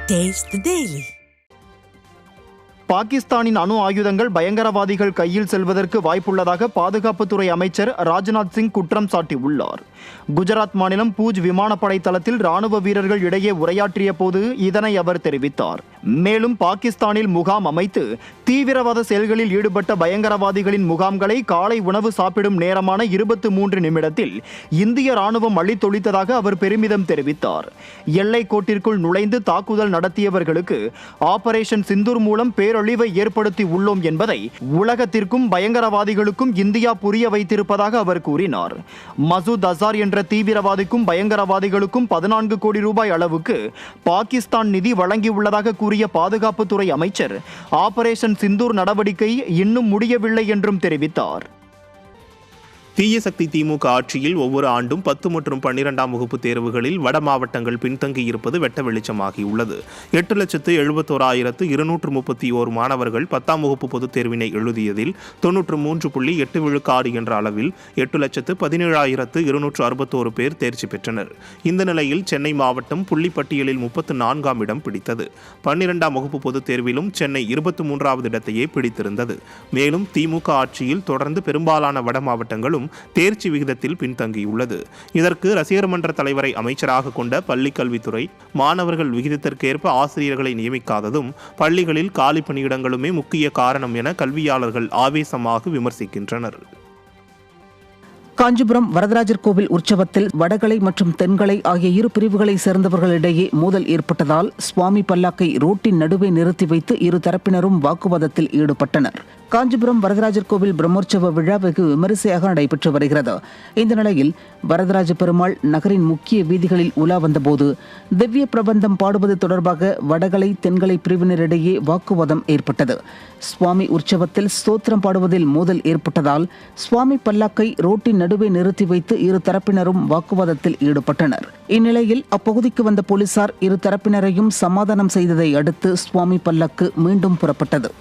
Taste the Daily. பாகிஸ்தானின் அணு ஆயுதங்கள் பயங்கரவாதிகள் கையில் செல்வதற்கு வாய்ப்புள்ளதாக பாதுகாப்புத்துறை அமைச்சர் ராஜ்நாத் சிங் குற்றம் சாட்டியுள்ளார். குஜராத் மாநிலம் பூஜ் விமானப்படை தளத்தில் ராணுவ வீரர்கள் இடையே உரையாற்றிய போது இதனை அவர் தெரிவித்தார். மேலும் பாகிஸ்தானில் முகாம் அமைத்து தீவிரவாத செயல்களில் ஈடுபட்ட பயங்கரவாதிகளின் முகாம்களை காலை உணவு சாப்பிடும் நேரமான 23 நிமிடத்தில் இந்திய ராணுவம் அழித்தொழித்ததாக அவர் பெருமிதம் தெரிவித்தார். எல்லை கோட்டிற்குள் நுழைந்து தாக்குதல் நடத்தியவர்களுக்கு ஆபரேஷன் சிந்தூர் மூலம் பேரழிவை ஏற்படுத்தி உள்ளோம் என்பதை உலகத்திற்கும் பயங்கரவாதிகளுக்கும் இந்தியா புரிய வைத்திருப்பதாக அவர் கூறினார். மசூத் அசார் என்ற தீவிரவாதிக்கும் பயங்கரவாதிகளுக்கும் 14 கோடி ரூபாய் அளவுக்கு பாகிஸ்தான் நிதி வழங்கியுள்ளதாக கூறிய பாதுகாப்புத்துறை அமைச்சர் ஆபரேஷன் சிந்தூர் நடவடிக்கை இன்னும் முடியவில்லை என்றும் தெரிவித்தார். தீய சக்தி திமுக ஆட்சியில் ஒவ்வொரு ஆண்டும் 10 மற்றும் 12ஆம் வகுப்பு தேர்வுகளில் வட மாவட்டங்கள் பின்தங்கியிருப்பது வெட்ட வெளிச்சமாகியுள்ளது. 8,71,231 மாணவர்கள் 10ஆம் வகுப்பு பொதுத் தேர்வினை எழுதியதில் 93.8 விழுக்காடு என்ற அளவில் 8,17,261 பேர் தேர்ச்சி பெற்றனர். இந்த நிலையில் சென்னை மாவட்டம் புள்ளிப்பட்டியலில் 34ஆம் இடம் பிடித்தது. 12ஆம் வகுப்பு பொதுத் தேர்விலும் சென்னை 23வது இடத்தையே பிடித்திருந்தது. மேலும் திமுக ஆட்சியில் தொடர்ந்து பெரும்பாலான வட மாவட்டங்களும் தேர்ச்சி விகிதத்தில் பின்தங்கியுள்ளது. இதற்கு ரசிகர் மன்ற தலைவரை அமைச்சராக கொண்ட பள்ளிக் கல்வித்துறை மாணவர்கள் விகிதத்திற்கேற்ப ஆசிரியர்களை நியமிக்காததும் பள்ளிகளில் காலி பணியிடங்களுமே முக்கிய காரணம் என கல்வியாளர்கள் ஆவேசமாக விமர்சிக்கின்றனர். காஞ்சிபுரம் வரதராஜர் கோவில் உற்சவத்தில் வடகலை மற்றும் தென்கலை ஆகிய இரு பிரிவுகளை சேர்ந்தவர்களிடையே மோதல் ஏற்பட்டதால் சுவாமி பல்லாக்கை ரோட்டின் நடுவே நிறுத்தி வைத்து இரு தரப்பினரும் வாக்குவாதத்தில் ஈடுபட்டனர். காஞ்சிபுரம் வரதராஜர் கோவில் பிரம்மோற்சவ விழா வெகு விமரிசையாக நடைபெற்று வருகிறது. இந்த நிலையில் வரதராஜ பெருமாள் நகரின் முக்கிய வீதிகளில் உலா வந்தபோது திவ்ய பிரபந்தம் பாடுவது தொடர்பாக வடகலை தென்கலை பிரிவினரிடையே வாக்குவாதம் ஏற்பட்டது. சுவாமி உற்சவத்தில் ஸ்தோத்திரம் பாடுவதில் மோதல் ஏற்பட்டதால் சுவாமி பல்லாக்கை ரோட்டின் நடுவே நிறுத்தி வைத்து இரு தரப்பினரும் வாக்குவாதத்தில் ஈடுபட்டனர். இந்நிலையில் அப்பகுதிக்கு வந்த போலீசார் இரு தரப்பினரையும் சமாதானம் செய்ததை அடுத்து சுவாமி பல்லாக்கு மீண்டும் புறப்பட்டது.